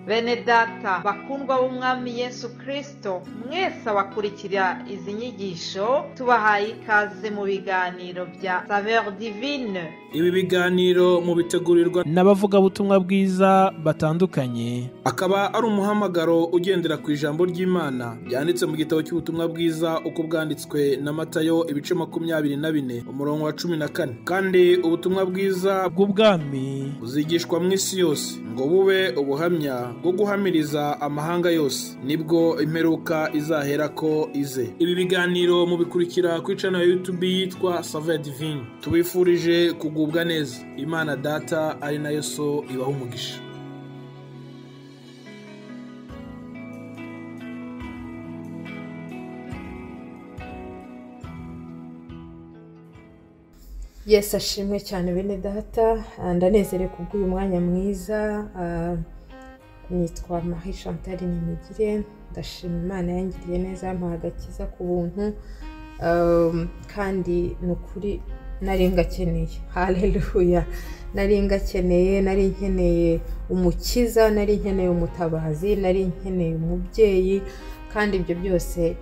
Bene data bakundwa b'umwami Yesu Kristo, mwese abakurikira izi nyigisho tubahaye ikaze mu biganiro bya Saveur Divine. Ibi biganiro mu bitegurirwa n'abavugabutumwa bwiza batandukanye, akaba ari umuhamagaro ugendera ku ijambo ry'Imana byanditse mu gitabo cy'ubutumwa bwiza uko bwanditswe na Matayo ibice 24 umurongo wa 14. Kandi ubutumwa bwiza bw'ubwami buzigishwa mu isi yose ngo bube ubuhamya bwo guhamiriza amahanga yose, nibwo imperuka izahera ko ize. Ibi biganiro mu bikurikira ku channel ya YouTube yitwa Saveur Divine. Tubifurije kugubwa neza. Imana Data ari nayo So ibaha umugisha. Yes, ashimwe cyane bene data, ndanezerewe kubw'uyu mwanya mwiza. Nitwa Marie Chantal Nimugire, ndashima Imana yangiriye neza, yampaye agakiza ku buntu, kandi nukuri nari ngakeneye. Haleluya. Nari ngakeneye, nari nkeneye umukiza, nari nkeneye umutabazi, nari nkeneye umubyeyi, kandi ibyo byose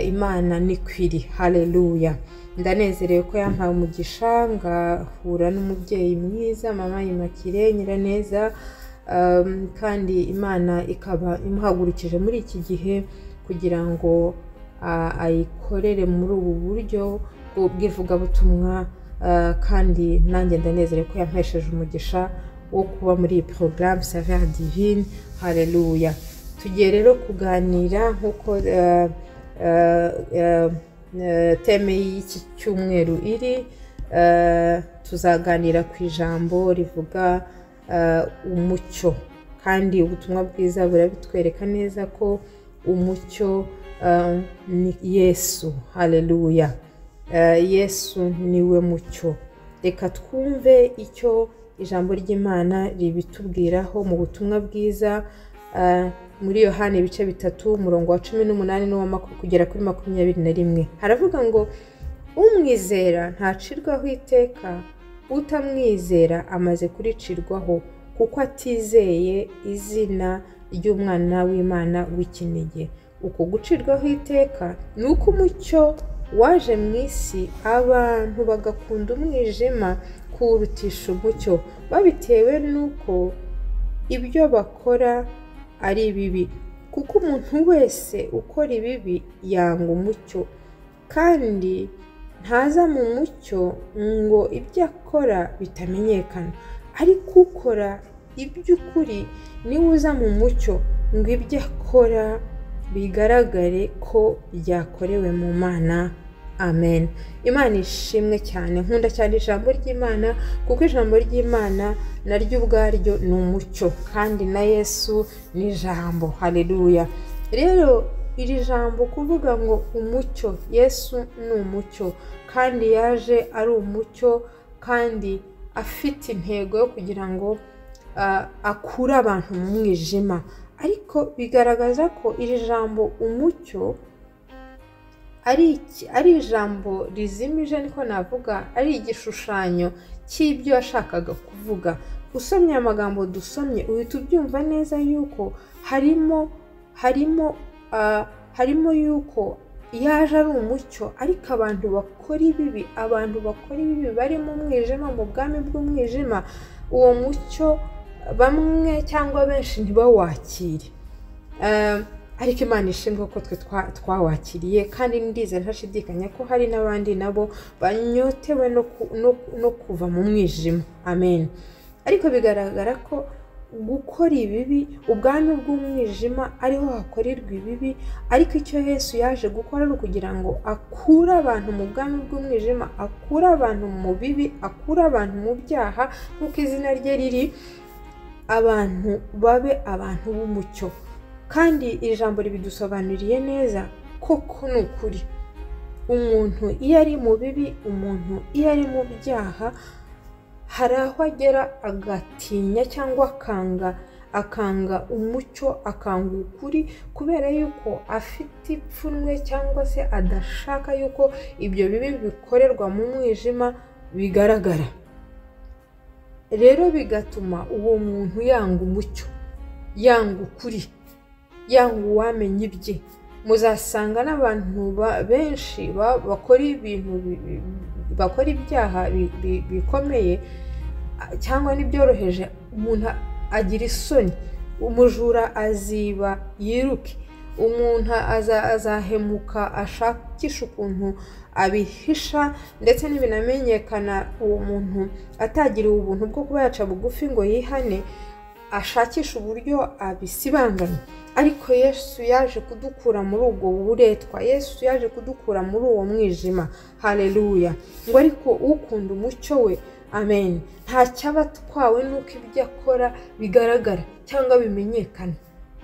Imana nikwiri. Haleluya. Ndanezerewe ko yampaye umugisha ngahura n'umubyeyi mwiza, mama Immaculée Nyiraneza, kandi Imana ikaba imuhagurukije muri iki gihe kugira ngo ayikorere muri ubu buryo bw'ivugabutumwa, kandi nanjye ndanezerewe ko yampesheje umugisha wo kuba muri iyi programme Saveur Divine. Haleluya. Tugiye rero kuganira nk'uko teme y'iki cyumweru iri, tuzaganira ku ijambo rivuga umucyo, kandi ubutumwa bwiza burabitwereka neza ko umucyo ni Yesu. Haleluya. Yesu niwe mucyo. Reka twumve icyo ijambo ry'Imana ribitubwiraho mu butumwa bwiza muri Yohana ibice 3 umurongo wa 18 n'uwa kugera kuri 21. Haravuga ngo umwizera ntacirwaho iteka, utamwizera amaze kuricirwaho, kuko atizeye izina ry'umwana w'Imana w'ikinege. Uko gucirwaho iteka ni uko umucyo waje mu isi, abantu bagakunda umwijima kurutisha umucyo, babitewe nuko ibyo bakora ari bibi. Kuko umuntu wese ukora ibibi yanga umucyo, kandi ntaza mu mucyo ngo ibyo akora bitamenyekana. Ariko ukora iby'ukuri niwe uza mu mucyo ngo ibyo akora bigaragare ko byakorewe mu Mana. Amen. Imana ishimwe cyane. Nkunda cyane ijambo ry'Imana, kuko ijambo ry'Imana naryo ubwaryo ni umucyo, kandi na Yesu ni ijambo. Haleluya. Rero iri jambo kuvuga ngo umucyo, Yesu ni umucyo, kandi yaje ari umucyo, kandi afite intego yo kugira ngo akure abantu mu mwijima. Ariko bigaragaza ko iri jambo umucyo ari ijambo rizimije, niko navuga, ari igishushanyo cy'ibyo yashakaga kuvuga. Usomye amagambo dusomye uhita ubyumva neza yuko harimo yuko yaje ari umucyo, ariko abantu bakora ibibi bari mu mwijima, mu bwami bw'umwijima, uwo mucyo bamwe cyangwa benshi ntibawakire. Ariko Imana ishimwe ko twe twawakiriye, kandi ndize ntashidikanya ko hari n'abandi nabo banyotewe no kuva mu mwijima. Amen. Ariko bigaragara ko gukora ibibi, ubwami bw'umwijima ariho hakorerwa ibibi, ariko icyo Yesu yaje gukora ari ukugira ngo akure abantu mu bwami bw'umwijima, akure abantu mu bibi, akure abantu mu byaha, nk'uko izina rye riri, abantu babe abantu b'umucyo. Kandi iri jambo ribidusobanuriye neza koko ni ukuri. Umuntu iyo ari mu bibi, umuntu iyo ari mu byaha, hari aho agera agatinya cyangwa akanga umucyo, akanga ukuri, kubera yuko afite ipfunwe cyangwa se adashaka yuko ibyo bibi bikorerwa mu mwijima bigaragara. Rero bigatuma uwo muntu yanga umucyo, yanga ukuri, yanga uwamenya ibye. Muzasanga n'abantu benshi bakora ibintu bakora ibyaha bikomeye cyangwa n'ibyoroheje, umuntu agira isoni. Umujura aziba yiruke, umuntu azahemuka ashakisha ukuntu abihisha, ndetse n'ibinamenyekana uwo muntu atagiriwe ubuntu bwo kuba yaca bugufi ngo yihane, ashakisha uburyo abisibanganya. Ariko Yesu yaje kudukura muri ubwo buretwa, Yesu yaje kudukura muri uwo mwijima. Haleluya. Ngo ariko ukunda umucyo we, amen, nta cyaba twawe nuko ibyo akora bigaragara cyangwa bimenyekana,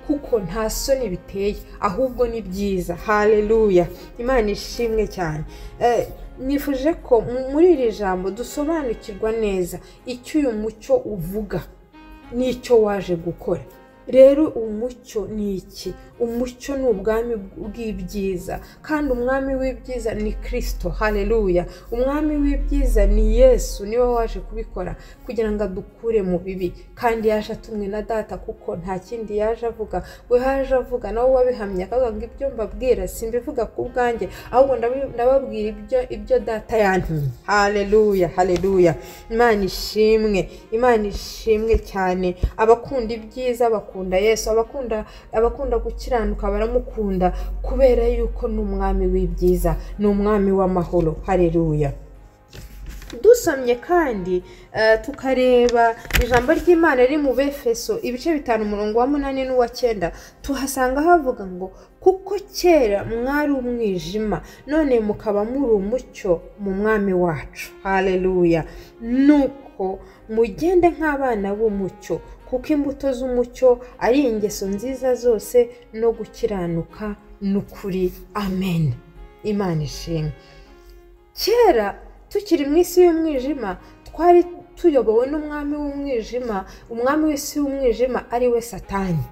kuko nta soni biteye, ahubwo ni byiza. Haleluya. Imana ishimwe cyane. Nifuje ko muri iri jambo dusobanukirwa neza icyo uyu mucyo uvuga n'icyo waje gukora. Rero umucyo ni iki? Umucyo ni ubwami bw'ibyiza, kandi umwami w'ibyiza ni Kristo. Haleluya. Umwami w'ibyiza ni Yesu, niwe waje kubikora kugira ngo adukure mu bibi, kandi yaje atumwe na Data, kuko nta kindi yaje avuga. We haje avuga, nawe wabihamya akavuga ngo ibyo mbabwira simbivuga ku bwanjye, ahubwo ndababwira ibyo Data yantumye. Haleluya, haleluya. Imana ishimwe, Imana ishimwe cyane. Abakunda ibyiza bakunda Yesu, abakunda gukiranuka baramukunda, kubera yuko ni umwami w'ibyiza, ni umwami w'amahoro. Haleluya. Dusomye kandi tukareba ijambo ry'Imana riri mu Befeso ibice 5:8 n'uwa 9, tuhasanga havuga ngo kuko kera mwari umwijima, none mukaba muri umucyo mu mwami wacu. Haleluya. Nuko mugende nk'abana b'umucyo, kuko imbuto z'umucyo ari ingeso nziza zose no gukiranuka n'ukuri. Amen. Imana ishimwe. Kera tukiri mu isi y'umwijima, twari tuyobowe n'umwami w'umwijima, umwami w'isi y'umwijima ari we Satani.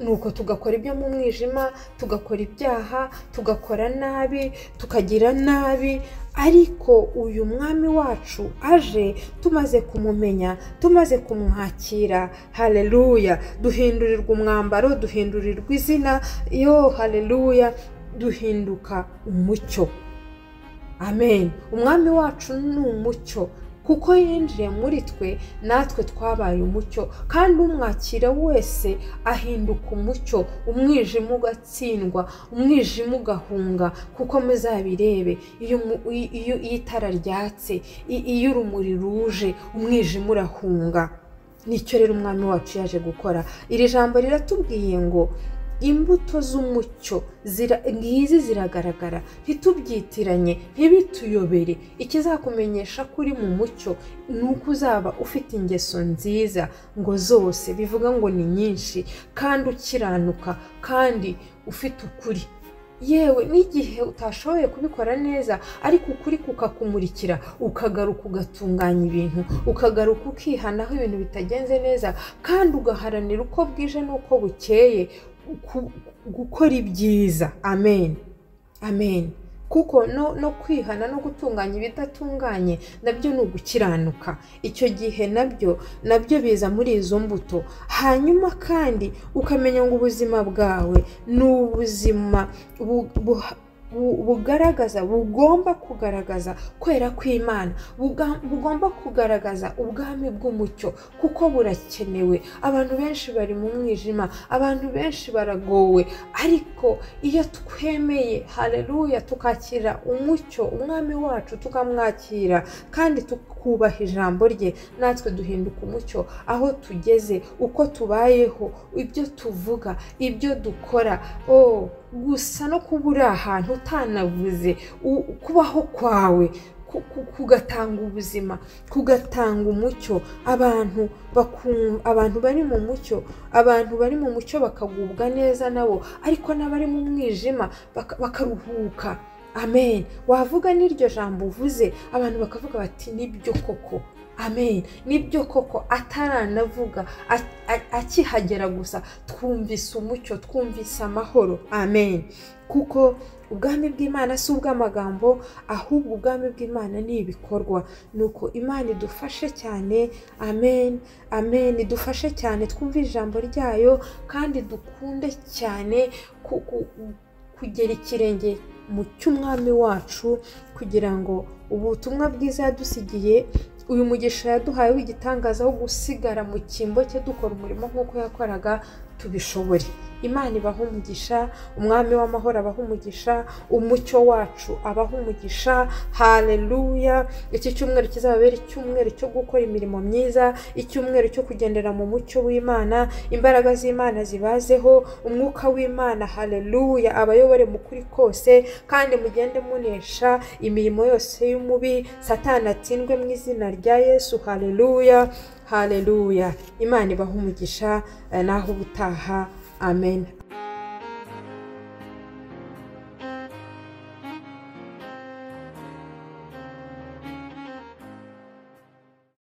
Nuko tugakora ibyo mu mwijima, tugakora ibyaha, tugakora nabi, tukagira nabi. Ariko uyu mwami wacu aje, tumaze kumumenya, tumaze kumwakira. Haleluya. Duhindurirwa umwambaro, duhindurirwa izina. Haleluya. Duhinduka umucyo. Amen. Umwami wacu ni umucyo, kuko yinjiye muri twe, natwe twabaye umucyo, kandi umwakira wese ahinduka umucyo, umwijima ugatsindwa, umwijima ugahunga. Kuko muzabirebe, iyo itara ryatse, iyo urumuri ruje, umwijima urahunga. Nicyo rero umwami wacu yaje gukora. Iri jambo riratubwiye ngo imbuto z'umucyo ngizi ziragaragara, ntitubyitiranye, ntibituyobere. Ikizakumenyesha ko uri mu mucyo ni uko uzaba ufite ingeso nziza ngo zose, bivuga ngo ni nyinshi, kandi ukiranuka, kandi ufite ukuri. Yewe n'igihe utashoboye kubikora neza, ariko ukuri kukakumurikira, ukagaruka ugatunganya ibintu, ukagaruka ukihanaho ibintu bitagenze neza, kandi ugaharanira uko bwije n'uko bukeye gukora ibyiza. Amen. Amen. Kuko no kwihana no gutunganya ibidatunganye nabyo ni ugukiranuka. Icyo gihe nabyo biza muri izo mbuto. Hanyuma kandi ukamenya ngo ubuzima bwawe ni ubuzima bugomba kugaragaza kwera kw'Imana, bugomba kugaragaza ubwami bw'umucyo, kuko burakenewe. Abantu benshi bari mu mwijima, abantu benshi baragowe, ariko iyo twemeye, haleluya, tukakira umucyo, umwami wacu tukamwakira, kandi tukubaha ijambo rye, natwe duhinduka umucyo aho tugeze, uko tubayeho, ibyo tuvuga, ibyo dukora. Gusa no kuba uri ahantu utanavuze, kubaho kwawe kugatanga ubuzima, kugatanga umucyo. Abantu bari mu mucyo, bakagubwa neza nabo, ariko n'abari mu mwijima bakaruhuka. Amen. Wavuga n'iryo jambo uvuze, abantu bakavuga bati nibyo koko. Amen. Nibyo koko, ataranavuga, akihagera gusa twumvise umucyo, twumvise amahoro. Amen. Kuko ubwami bw'Imana si ubw'amagambo, ahubwo ubwami bw'Imana ni ibikorwa. Nuko Imana idufashe cyane, amen amen, idufashe cyane twumve ijambo ryayo, kandi dukunde cyane kugera ikirenge mu cy'umwami wacu, kugira ngo ubutumwa bwiza yadusigiye, uyu mugisha yaduhaye w'igitangaza wo gusigara mu cyimbo cye dukora umurimo nk'uko yakoraga, tubishobore. Imana ibaha umugisha, umwami w'amahoro abaha umugisha, umucyo wacu abaha umugisha. Haleluya. Iki cyumweru kizababera icyumweru cyo gukora imirimo myiza, icyumweru cyo kugendera mu mucyo w'Imana, imbaraga z'Imana zibazeho, umwuka w'Imana, haleluya, abayobore mu kuri kose, kandi mugende munesha imirimo yose y'umubi, Satani atsindwe mu izina rya Yesu. Haleluya haleluya. Imana ibaha umugisha, naho ubutaha. Amen.